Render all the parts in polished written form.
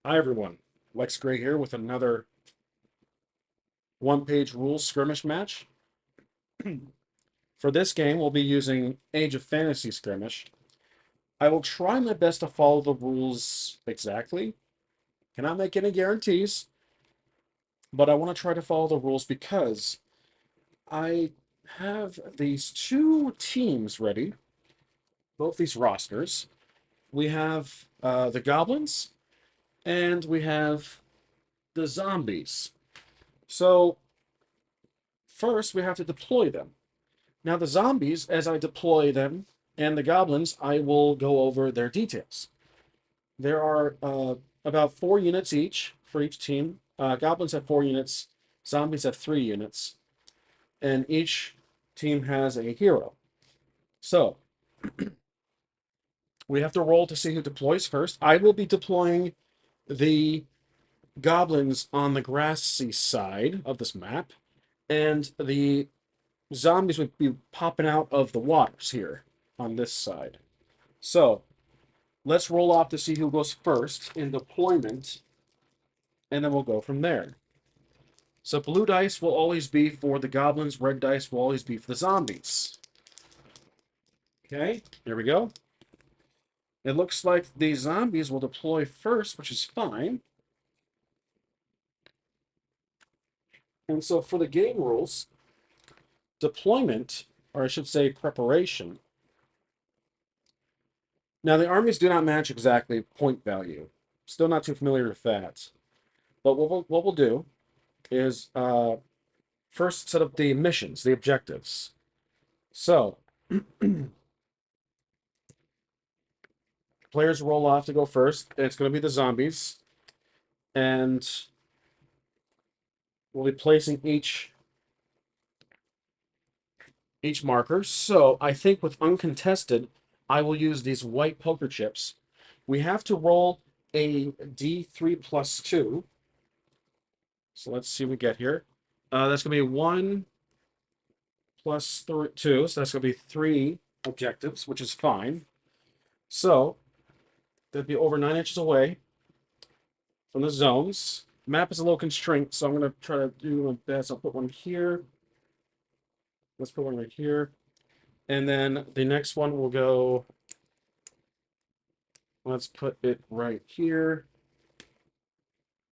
Hi everyone, Lex Gray here with another one-page rules skirmish match. For this game, we'll be using Age of Fantasy Skirmish. I will try my best to follow the rules exactly. Cannot make any guarantees, but I want to try to follow the rules because I have these two teams ready, both these rosters. We have the Goblins and we have the Zombies. So first, we have to deploy them. Now, the zombies, as I deploy them, and the goblins, I will go over their details. There are about 4 units each for each team. Goblins have 4 units, zombies have 3 units, and each team has a hero. So, we have to roll to see who deploys first. I will be deploying the goblins on the grassy side of this map, and the zombies would be popping out of the waters here on this side. So let's roll off to see who goes first in deployment, and then we'll go from there. So blue dice will always be for the goblins, red dice will always be for the zombies. Okay, here we go. It looks like the zombies will deploy first, which is fine. And so for the game rules, deployment, or I should say preparation. Now the armies do not match exactly point value. Still not too familiar with that. But what we'll do is first set up the missions, the objectives. So players roll off to go first. It's going to be the zombies, and we'll be placing each marker. So I think with uncontested, I will use these white poker chips. We have to roll a D3 plus 2. So let's see what we get here. That's going to be 1 plus 2. So that's going to be 3 objectives, which is fine. So that'd be over 9 inches away from the zones. Map is a little constrained, so I'm going to try to do my best. I'll put one here. Let's put one right here. And then the next one will go, let's put it right here.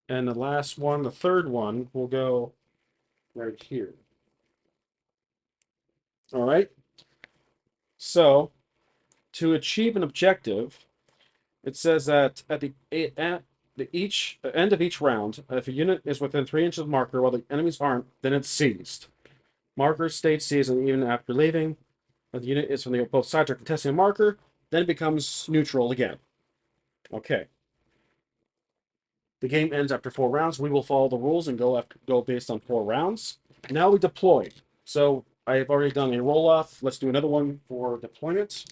And the last one, the third one, will go right here. All right. So to achieve an objective, it says that at the end of each round, if a unit is within 3 inches of marker while the enemies aren't, then it's seized. Marker stays seized even after leaving. If the unit is from the both sides are contesting a marker, then it becomes neutral again. Okay. The game ends after 4 rounds. We will follow the rules and go based on 4 rounds. Now we deploy. So I have already done a roll off. Let's do another one for deployment.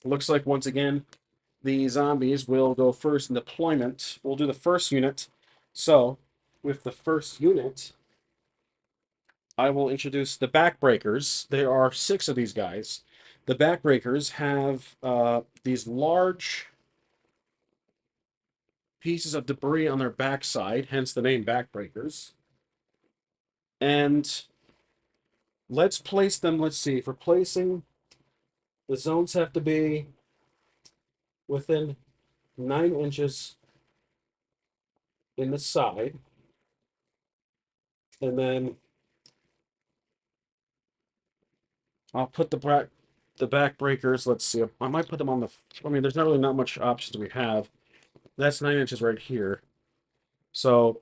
Looks like once again the zombies will go first in deployment. We'll do the first unit. So with the first unit, I will introduce the backbreakers. There are 6 of these guys. The backbreakers have these large pieces of debris on their backside, hence the name backbreakers. And let's place them. Let's see. For placing, the zones have to be within 9 inches in the side. And then I'll put the backbreakers. Let's see. I might put them on the. I mean, there's not really not much options we have. That's 9 inches right here. So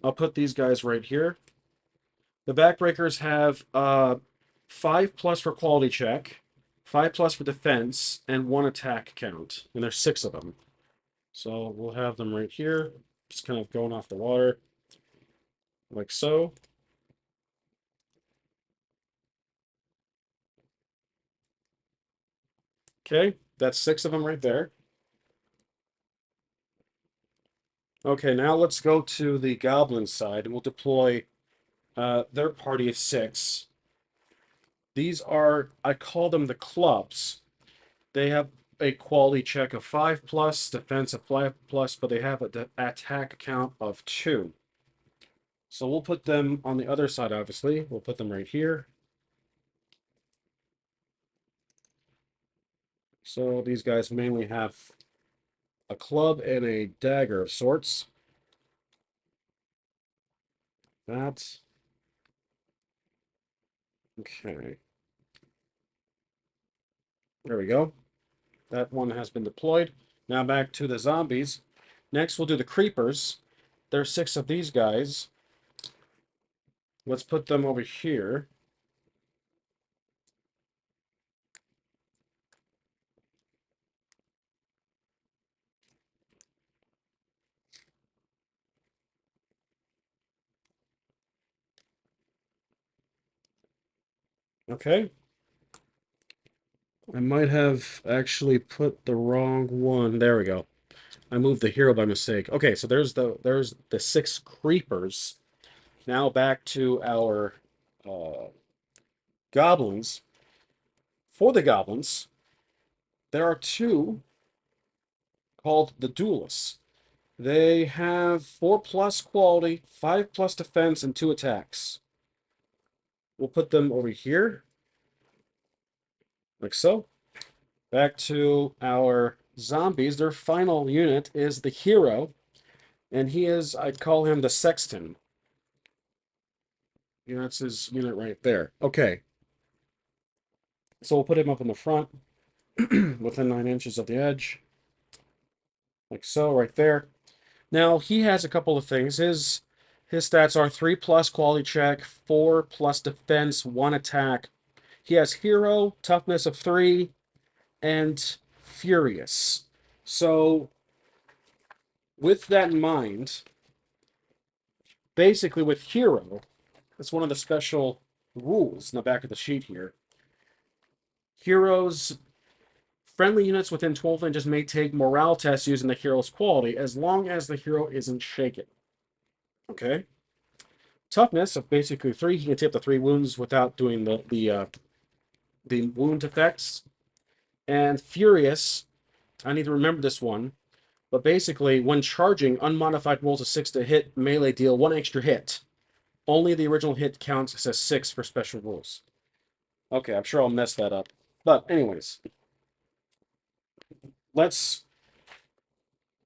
I'll put these guys right here. The backbreakers have 5+ for quality check, 5+ for defense, and 1 attack count. And there's 6 of them. So we'll have them right here, just kind of going off the water, like so. Okay, that's 6 of them right there. Okay, now let's go to the goblin side, and we'll deploy their party of 6. These are, I call them the clubs. They have a quality check of 5+, defense of 5+, but they have an attack count of 2. So we'll put them on the other side, obviously. We'll put them right here. So these guys mainly have a club and a dagger of sorts. That. Okay. There we go. That one has been deployed. Now back to the zombies. Next, we'll do the creepers. There's 6 of these guys. Let's put them over here. Okay. I might have actually put the wrong one. There we go. I moved the hero by mistake. Okay, so there's the 6 creepers. Now back to our uh, goblins. For the goblins, there are 2 called the duelists. They have 4+ quality, 5+ defense, and 2 attacks. We'll put them over here, like so. Back to our zombies. Their final unit is the hero, and he is, I'd call him the sexton. Yeah, that's his unit right there. Okay. So we'll put him up in the front, within 9 inches of the edge, like so, right there. Now he has a couple of things. His stats are 3+ quality check, 4+ defense, 1 attack. He has hero, toughness of 3, and furious. So with that in mind, basically with hero, that's one of the special rules in the back of the sheet here. Heroes, friendly units within 12 inches may take morale tests using the hero's quality as long as the hero isn't shaken. Okay. Toughness of basically 3. He can take up to 3 wounds without doing the wound effects. And furious, I need to remember this one, but basically when charging, unmodified rolls a 6 to hit, melee deal 1 extra hit. Only the original hit counts as a 6 for special rules. Okay, I'm sure I'll mess that up. But anyways, let's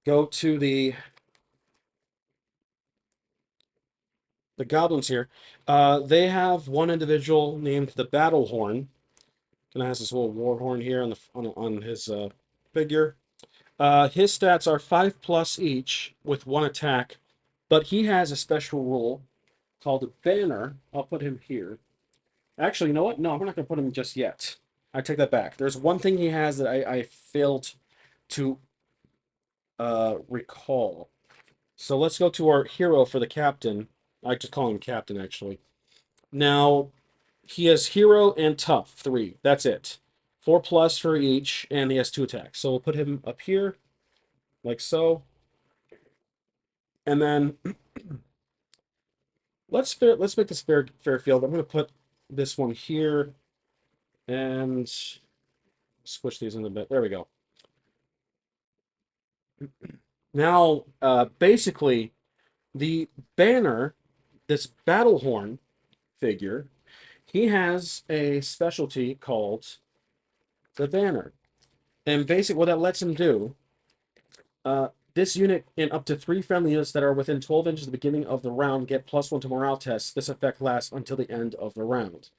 go to the goblins here. They have one individual named the Battle Horn. And has this little war horn here on his figure. His stats are 5+ each with 1 attack, but he has a special rule called Banner. I'll put him here. Actually, you know what? No, we're not going to put him just yet. I take that back. There's one thing he has that I failed to recall. So let's go to our hero for the captain. I just call him captain, actually. Now, he has hero and tough, 3. That's it. 4+ for each, and he has 2 attacks. So we'll put him up here, like so. And then let's make this fair field. I'm going to put this one here and switch these in a bit. There we go. Now, basically, the banner, this battle horn figure, he has a specialty called the banner. And basically, what that lets him do, this unit and up to 3 friendly units that are within 12 inches of the beginning of the round get +1 to morale tests. This effect lasts until the end of the round.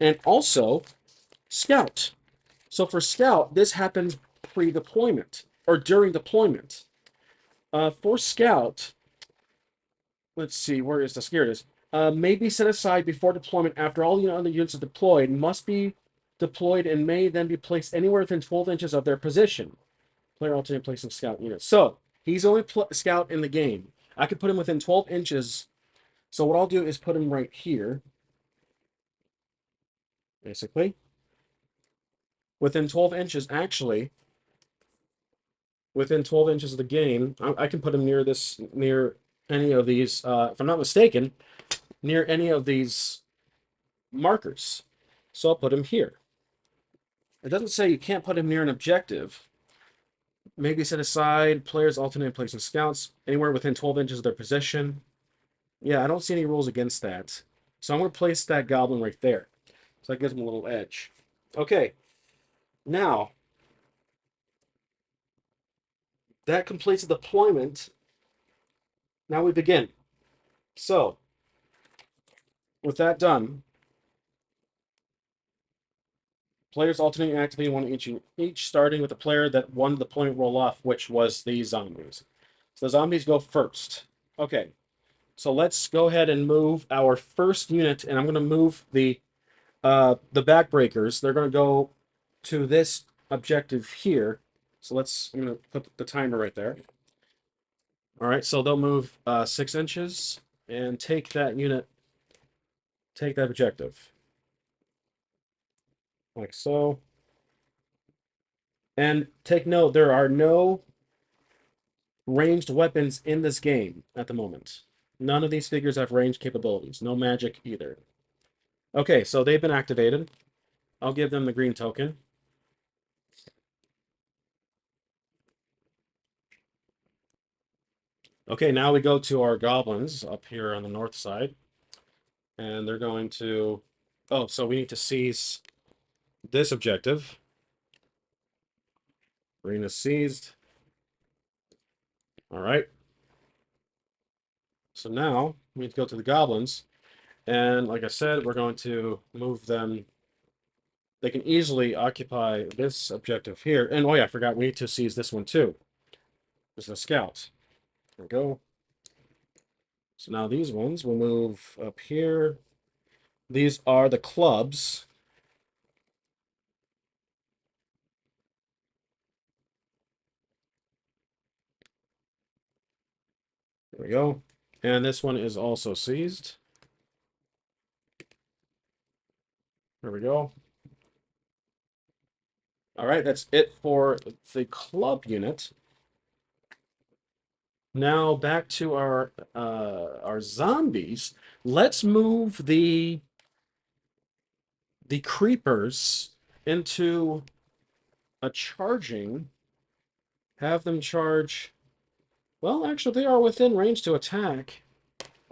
And also, Scout. So for Scout, this happens pre-deployment or during deployment. For Scout, let's see, where is the here it is. May be set aside before deployment after all the other units are deployed, must be deployed and may then be placed anywhere within 12 inches of their position. Player alternate placing Scout units. So he's only Scout in the game. I could put him within 12 inches. So what I'll do is put him right here. Basically. Within 12 inches, actually. Within 12 inches of the game, I can put him near any of these, if I'm not mistaken, near any of these markers. So I'll put him here. It doesn't say you can't put him near an objective. Maybe set aside players alternate placing scouts anywhere within 12 inches of their position. Yeah, I don't see any rules against that. So I'm going to place that goblin right there. So that gives him a little edge. Okay, now that completes the deployment. Now we begin. So, with that done, players alternating activating one each, starting with the player that won the deployment roll off, which was the zombies. So the zombies go first. Okay, so let's go ahead and move our first unit, and I'm going to move the backbreakers. They're going to go to this objective here. So I'm going to put the timer right there. All right, so they'll move 6 inches and take that unit, take that objective, like so. And take note, there are no ranged weapons in this game at the moment. None of these figures have ranged capabilities. No magic either. Okay, so they've been activated. I'll give them the green token. Okay, now we go to our goblins up here on the north side. And they're going to... Oh, so we need to seize this objective. Green is seized. All right. So now we need to go to the goblins. And like I said, we're going to move them. They can easily occupy this objective here. And oh yeah, I forgot, we need to seize this one too. There's a scout. There we go. So now these ones will move up here. These are the clubs. There we go. And this one is also seized. There we go. All right, that's it for the club unit. Now back to our zombies. Let's move the creepers into a charging. Have them charge. Well, actually, they are within range to attack,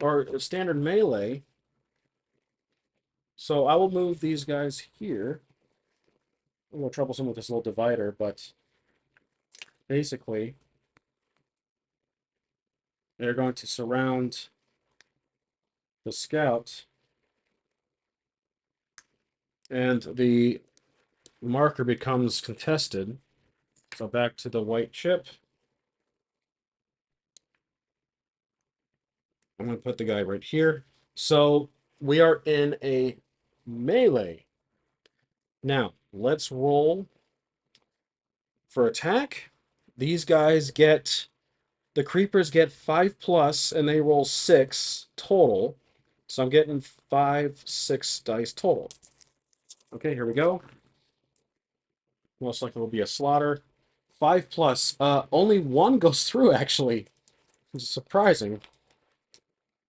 or standard melee. So I will move these guys here. A little troublesome with this little divider, but basically, they're going to surround the scout, and the marker becomes contested. So back to the white chip. I'm going to put the guy right here. So we are in a melee. Now, let's roll for attack. These guys get, the creepers get 5+, and they roll 6 total. So I'm getting 5, 6 dice total. Okay, here we go. Most likely will be a slaughter. 5+. Only one goes through, actually. It's surprising.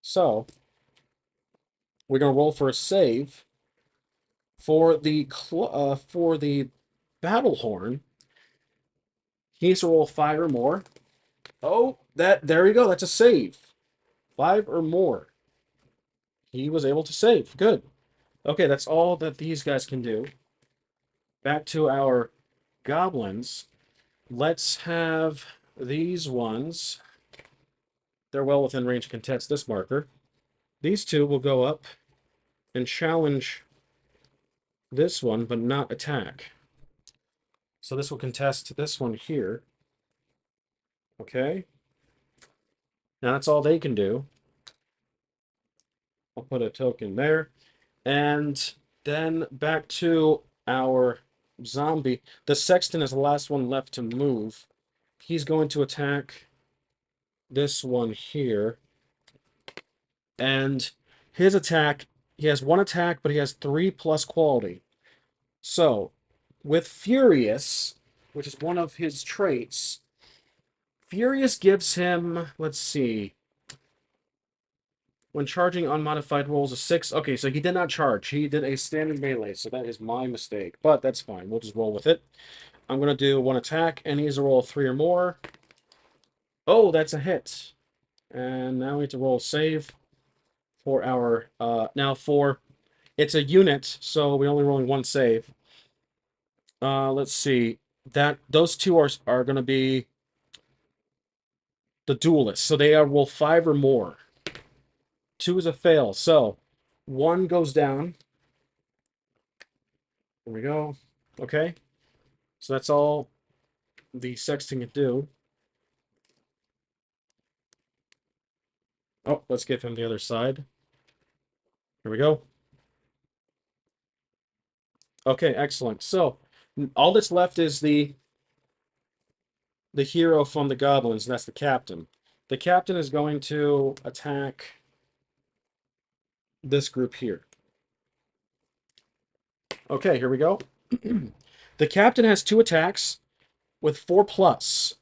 So, we're going to roll for a save. For the battle horn, he needs to roll 5 or more. Oh, there we go. That's a save. 5 or more. He was able to save. Good. Okay, that's all that these guys can do. Back to our goblins. Let's have these ones. They're well within range to contest this marker. These two will go up and challenge this one, but not attack. So this will contest this one here. Okay. Now that's all they can do. I'll put a token there. And then back to our zombie. The sexton is the last one left to move. He's going to attack this one here. And his attack, he has 1 attack, but he has 3+ quality. So, with Furious, which is one of his traits, Furious gives him, let's see, When charging, unmodified rolls a 6. Okay, so he did not charge. He did a standard melee, so that is my mistake. But that's fine. We'll just roll with it. I'm going to do one attack, and he has a roll of 3 or more. Oh, that's a hit. And now we have to roll save for our... now for... It's a unit, so we're only rolling one save. Let's see. Those two are going to be the duelists. So they are roll 5 or more. 2 is a fail. So 1 goes down. There we go. Okay. So that's all the sexting can do. Oh, let's give him the other side. Here we go. Okay, excellent. So all that's left is the hero from the Goblins, and that's the captain. The captain is going to attack this group here. Okay, here we go. The captain has 2 attacks with 4 plus.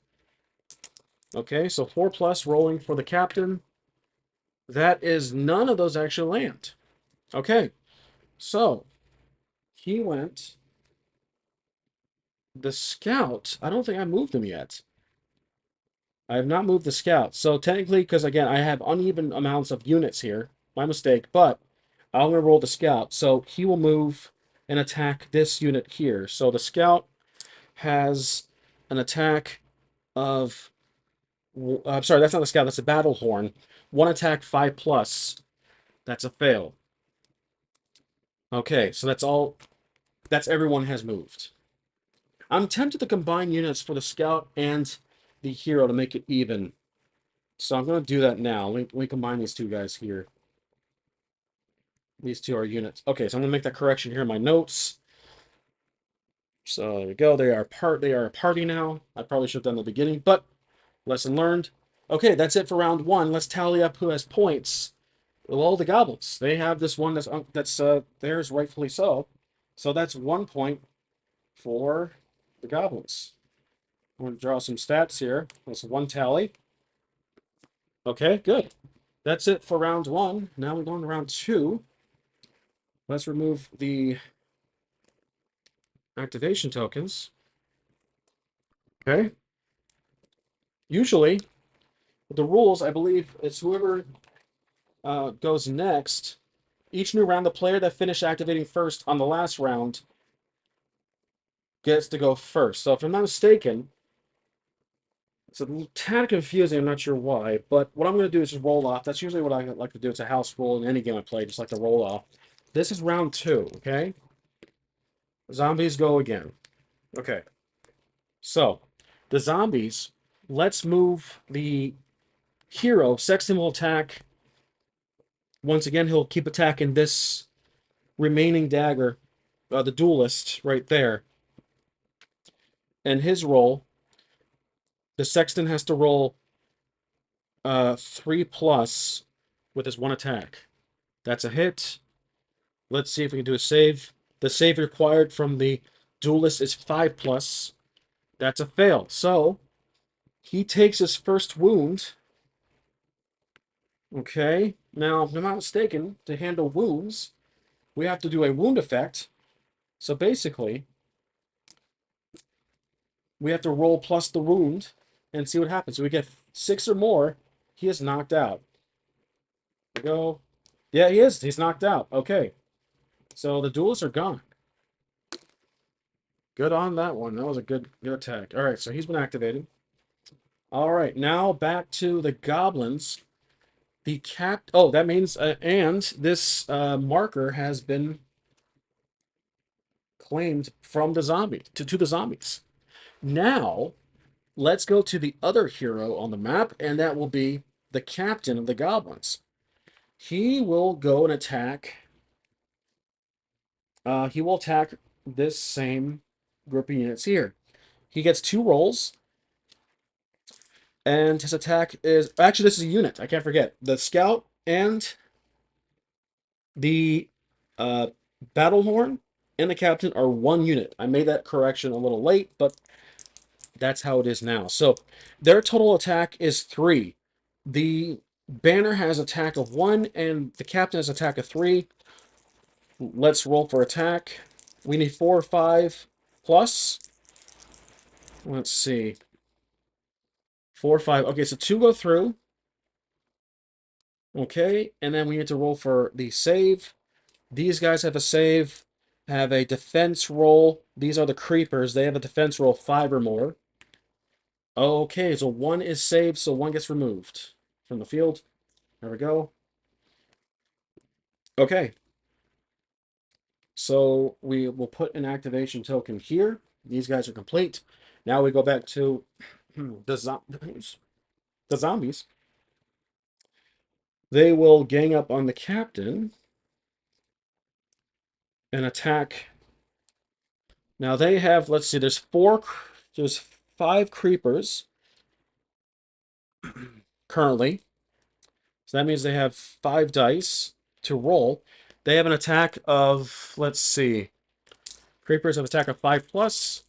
Okay, so 4 plus rolling for the captain. That is none of those actually land. Okay, so he went. The scout, I don't think I moved him yet. I have not moved the scout. So technically, because again, I have uneven amounts of units here. My mistake, but I'm going to roll the scout. So he will move and attack this unit here. So the scout has an attack of... I'm sorry, that's not the scout, that's a battle horn. 1 attack, 5 plus. That's a fail. Okay, so that's all. That's everyone has moved. I'm tempted to combine units for the scout and the hero to make it even. So I'm going to do that now. Let me combine these 2 guys here. These 2 are units. Okay, so I'm going to make that correction here in my notes. So there we go. They are a party now. I probably should have done the beginning, but lesson learned. Okay, that's it for round 1. Let's tally up who has points. Well, the Goblins. They have this one that's theirs, rightfully so. So that's 1 point for the Goblins. I'm going to draw some stats here. That's 1 tally. Okay, good. That's it for round 1. Now we're going to round 2. Let's remove the activation tokens. Okay. Usually, the rules, I believe, it's whoever goes next. Each new round, the player that finished activating first on the last round gets to go first. So if I'm not mistaken, it's a tad confusing. I'm not sure why, but what I'm going to do is just roll off. That's usually what I like to do. It's a house rule in any game I play, just like to roll off. This is round 2, okay? Zombies go again. Okay. So, the zombies, let's move the hero. Sexton will attack. Once again, he'll keep attacking this remaining dagger, the duelist right there. And his roll, the sexton has to roll 3 plus with his 1 attack. That's a hit. Let's see if we can do a save. The save required from the duelist is 5 plus. That's a fail. So, he takes his first wound. Okay. Now, if I'm not mistaken, to handle wounds, we have to do a wound effect. So basically, we have to roll plus the wound and see what happens. So we get 6 or more, he is knocked out. Go. Yeah, he is. He's knocked out. Okay. So the duelists are gone. Good on that one. That was a good attack. All right, so he's been activated. All right, now back to the goblins. The cat. Oh, that means and this marker has been claimed from the zombie to the zombies. Now, let's go to the other hero on the map, and that will be the captain of the goblins. He will go and attack. He will attack this same group of units here. He gets 2 rolls, and his attack is... Actually, this is a unit. I can't forget. The scout and the battle horn and the captain are 1 unit. I made that correction a little late, but that's how it is now. So their total attack is 3. The Banner has attack of 1, and the captain has attack of 3. Let's roll for attack. We need 4 or 5 plus. Let's see. 4 or 5. Okay, so 2 go through. Okay, and then we need to roll for the save. These guys have a save, have a defense roll. These are the creepers. They have a defense roll 5 or more. Okay, so 1 is saved, so 1 gets removed from the field. There we go. Okay, so we will put an activation token here. These guys are complete. Now we go back to the zombies. The zombies. They will gang up on the captain and attack. Now they have, let's see, there's 5 creepers currently. So that means they have 5 dice to roll. They have an attack of, let's see, creepers have attack of 5 plus.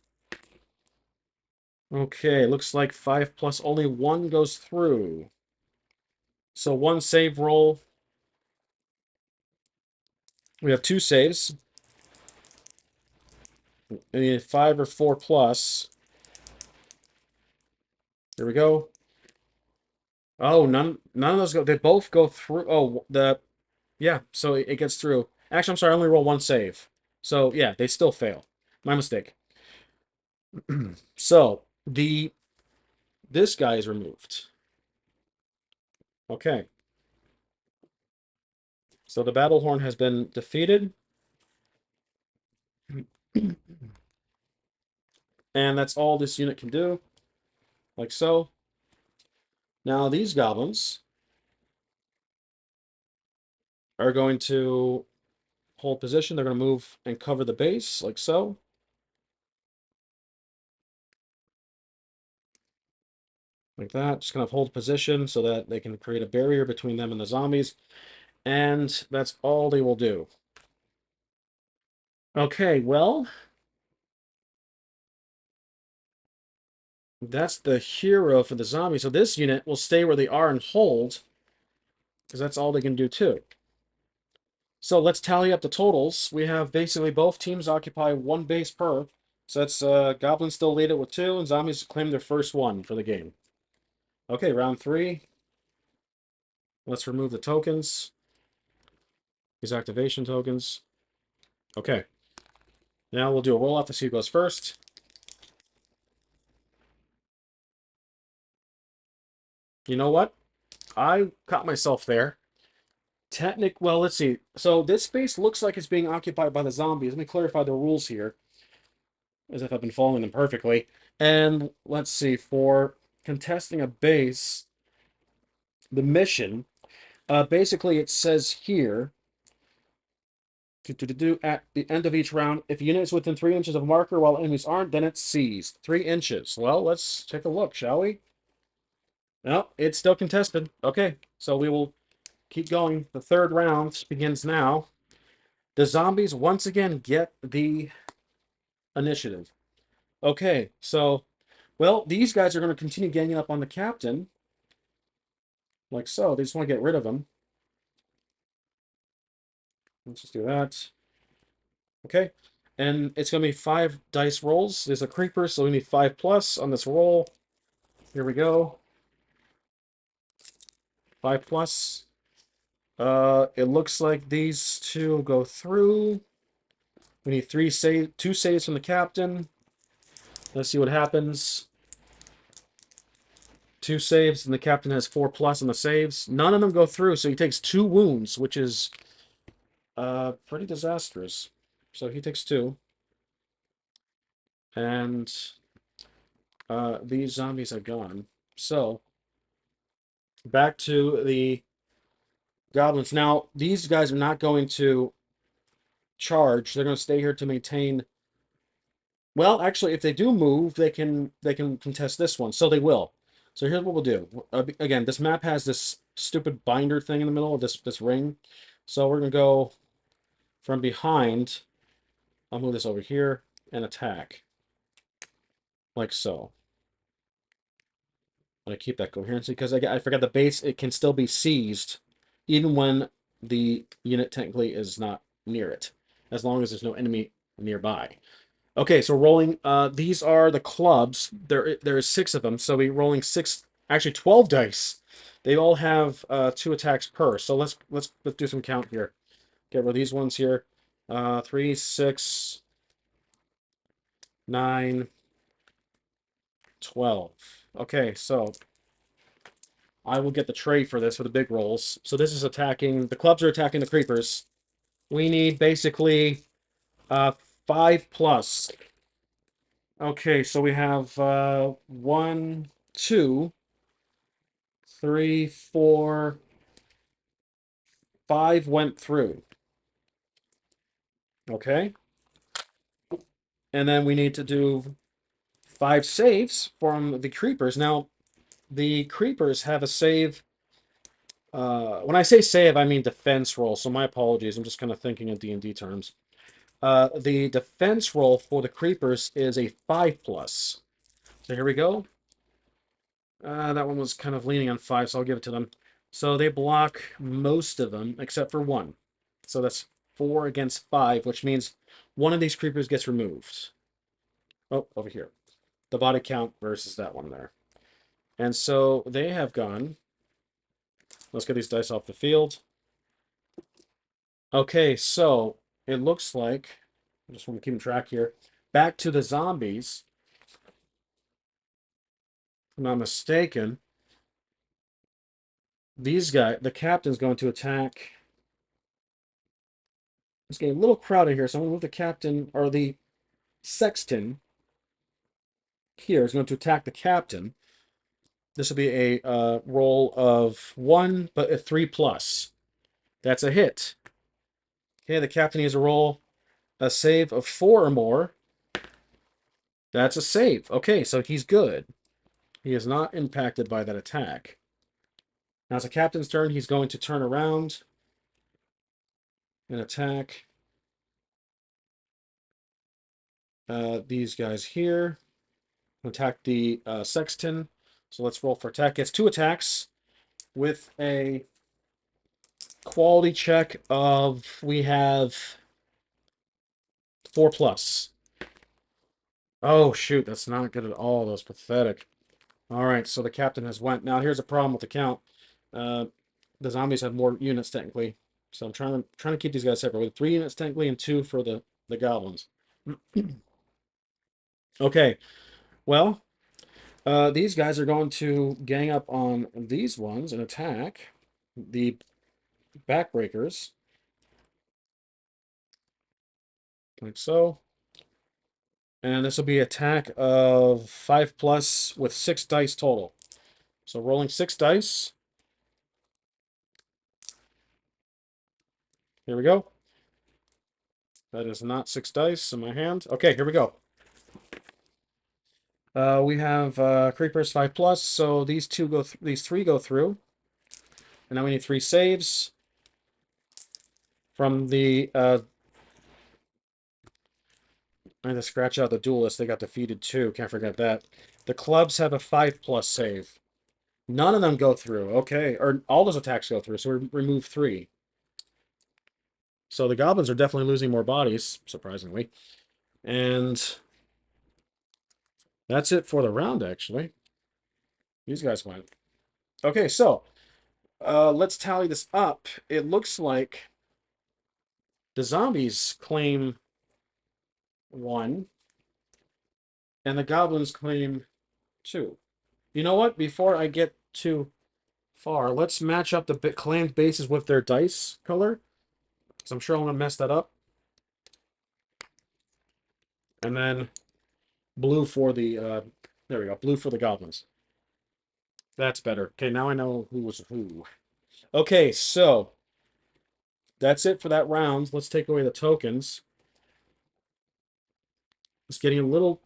Okay, looks like 5 plus, only 1 goes through. So 1 save roll. We have 2 saves. We need 5 or 4 plus. Here we go. Oh, none of those go. They both go through. Oh, yeah. So it gets through. Actually, I'm sorry. I only roll 1 save. So yeah, they still fail. My mistake. So this guy is removed. Okay. So the battle horn has been defeated. And that's all this unit can do. Like so. Now these goblins are going to hold position. They're going to move and cover the base, like so. Like that. Just kind of hold position so that they can create a barrier between them and the zombies. And that's all they will do. Okay, well, that's the hero for the zombies. So this unit will stay where they are and hold, because that's all they can do too. So let's tally up the totals. We have basically both teams occupy 1 base per. So that's Goblins still lead it with 2, and Zombies claim their first 1 for the game. Okay, round 3. Let's remove the tokens. These activation tokens. Okay. Now we'll do a roll off to see who goes first. You know what? I caught myself there. Well, let's see. So this space looks like it's being occupied by the zombies. Let me clarify the rules here, as if I've been following them perfectly. And let's see, for contesting a base, the mission, basically it says here, at the end of each round, if a unit is within 3 inches of a marker while enemies aren't, then it's seized. 3 inches. Well, let's take a look, shall we? No, it's still contested. Okay, so we will keep going. The 3rd round begins now. The zombies once again get the initiative. Okay, so, well, these guys are going to continue ganging up on the captain. Like so. They just want to get rid of him. Let's just do that. Okay. And it's going to be 5 dice rolls. There's a creeper, so we need 5 plus on this roll. Here we go. 5 plus. It looks like these 2 go through. We need 2 saves from the captain. Let's see what happens. 2 saves, and the captain has 4 plus on the saves. None of them go through, so he takes 2 wounds, which is pretty disastrous. So he takes 2. And these zombies are gone. So back to the goblins. Now, these guys are not going to charge. They're going to stay here to maintain. Well, actually, if they do move, they can contest this one. So they will. So here's what we'll do. Again, this map has this stupid binder thing in the middle of this ring. So we're going to go from behind. I'll move this over here and attack. Like so. I keep that coherency because I forgot the base. It can still be seized, even when the unit technically is not near it, as long as there's no enemy nearby. Okay, so rolling. These are the clubs. There is 6 of them, so we're rolling 6, actually 12 dice. They all have 2 attacks per. So let's do some count here. Get rid of these ones here. 3, 6, 9, 12. Okay, so I will get the tray for this for the big rolls. So this is attacking. The clubs are attacking the creepers. We need basically uh 5 plus. Okay, so we have 1, 2, 3, 4, 5 went through. Okay. And then we need to do 5 saves from the creepers. Now, the creepers have a save. When I say save, I mean defense roll. So my apologies. I'm just kind of thinking in D&D terms. The defense roll for the creepers is a 5 plus. So here we go. That one was kind of leaning on 5, so I'll give it to them. So they block most of them except for 1. So that's 4 against 5, which means one of these creepers gets removed. Oh, over here. The body count versus that one there. And so they have gone. Let's get these dice off the field. Okay, so it looks like, I just want to keep track here. Back to the zombies. If I'm not mistaken, these guys, the captain's going to attack. It's getting a little crowded here, so I'm going to move the captain, or the sexton here is going to attack the captain. This will be a roll of 1, but a 3 plus. That's a hit. Okay, the captain needs a roll, a save of 4 or more. That's a save. Okay, so he's good. He is not impacted by that attack. Now it's the captain's turn. He's going to turn around and attack these guys here. Attack the sexton. So let's roll for attack. Gets 2 attacks with a quality check of, we have 4 plus. Oh shoot, that's not good at all. That's pathetic. All right, so the captain has went. Now here's a problem with the count. Uh, the zombies have more units technically, so I'm trying to keep these guys separate. With 3 units technically and 2 for the goblins. Okay, well, these guys are going to gang up on these ones and attack the backbreakers, like so. And this will be attack of 5 plus with 6 dice total. So rolling 6 dice. Here we go. That is not 6 dice in my hand. Okay, here we go. We have creepers 5 plus, so these 2 go. These 3 go through, and now we need 3 saves from the. I had to scratch out the duelists. They got defeated too. Can't forget that. The clubs have a 5 plus save. None of them go through. Okay, or all those attacks go through. So we remove 3. So the goblins are definitely losing more bodies, surprisingly. And that's it for the round, actually. These guys went. Okay, so let's tally this up. It looks like the zombies claim 1, and the goblins claim 2. You know what? Before I get too far, let's match up the claimed bases with their dice color, because I'm sure I'm going to mess that up. And then blue for the, there we go, blue for the goblins. That's better. Okay, now I know who was who. Okay, so that's it for that round. Let's take away the tokens. It's getting a little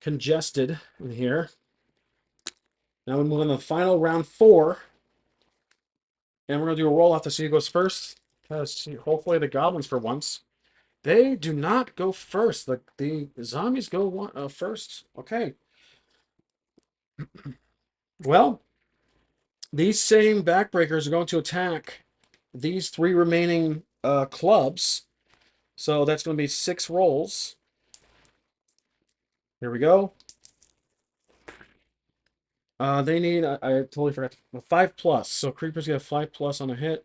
congested in here. Now we move on to the final round 4. And we're going to do a roll off to see who goes first. Hopefully the goblins for once. They do not go first. The zombies go first. Okay. Well, these same backbreakers are going to attack these three remaining clubs. So that's going to be 6 rolls. Here we go. They need, I totally forgot, 5 plus. So creepers get a 5 plus on a hit.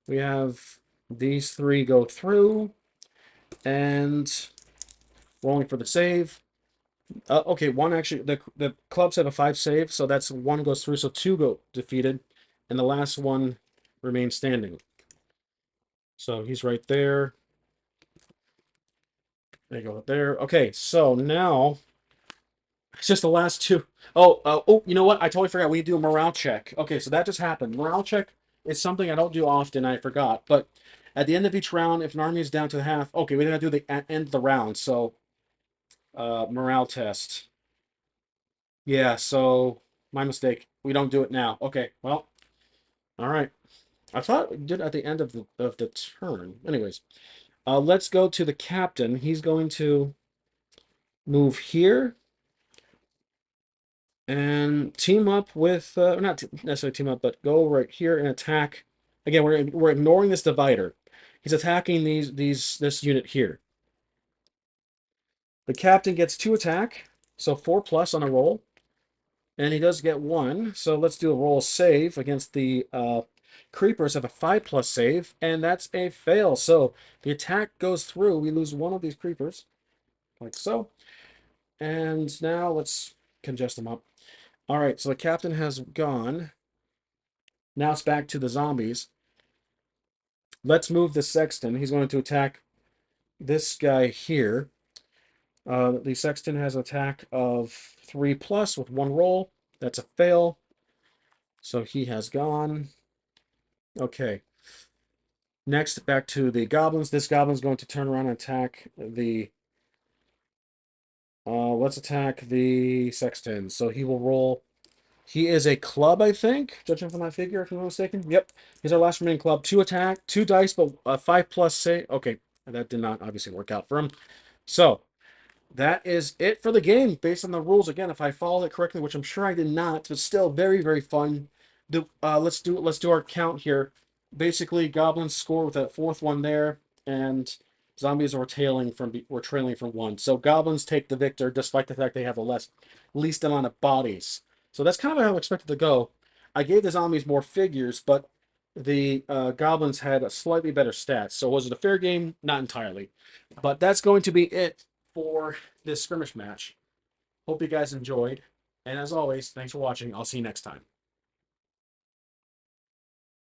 We have these 3 go through. And rolling for the save. Okay, one actually, the clubs have a 5 save, so that's 1 goes through, so 2 go defeated. And the last one remains standing. So he's right there. There you go, there. Okay, so now it's just the last 2. Oh, you know what? I totally forgot. We do a morale check. Okay, so that just happened. Morale check is something I don't do often. I forgot. But at the end of each round, if an army is down to half, okay, we're going to do the end of the round. So, morale test. Yeah, so my mistake. We don't do it now. Okay, well, all right. I thought we did at the end of the turn. Anyways, let's go to the captain. He's going to move here and team up with, not necessarily team up, but go right here and attack. Again, we're ignoring this divider. He's attacking this unit here. The captain gets 2 attack, so 4 plus on a roll, and he does get 1. So let's do a roll save against the creepers. Have a 5 plus save, and that's a fail. So the attack goes through. We lose 1 of these creepers, like so. And now let's congest them up. All right, so the captain has gone. Now it's back to the zombies. Let's move the sexton. He's going to attack this guy here. The sexton has an attack of 3 plus with 1 roll. That's a fail. So he has gone. Okay. Next, back to the goblins. This goblin's going to turn around and attack the. Let's attack the sexton. So he will roll. He is a club, I think, judging from my figure, if I'm not mistaken. Yep, he's our last remaining club. 2 attack, 2 dice, but 5 plus say. Okay, that did not obviously work out for him. So that is it for the game, based on the rules. Again, if I followed it correctly, which I'm sure I did not, but still very, very fun. Let's do our count here. Basically, goblins score with that 4th one there, and zombies are trailing from 1. So goblins take the victor, despite the fact they have the least amount of bodies. So that's kind of how I expected to go. I gave the zombies more figures, but the goblins had a slightly better stats. So was it a fair game? Not entirely. But that's going to be it for this skirmish match. Hope you guys enjoyed. And as always, thanks for watching. I'll see you next time.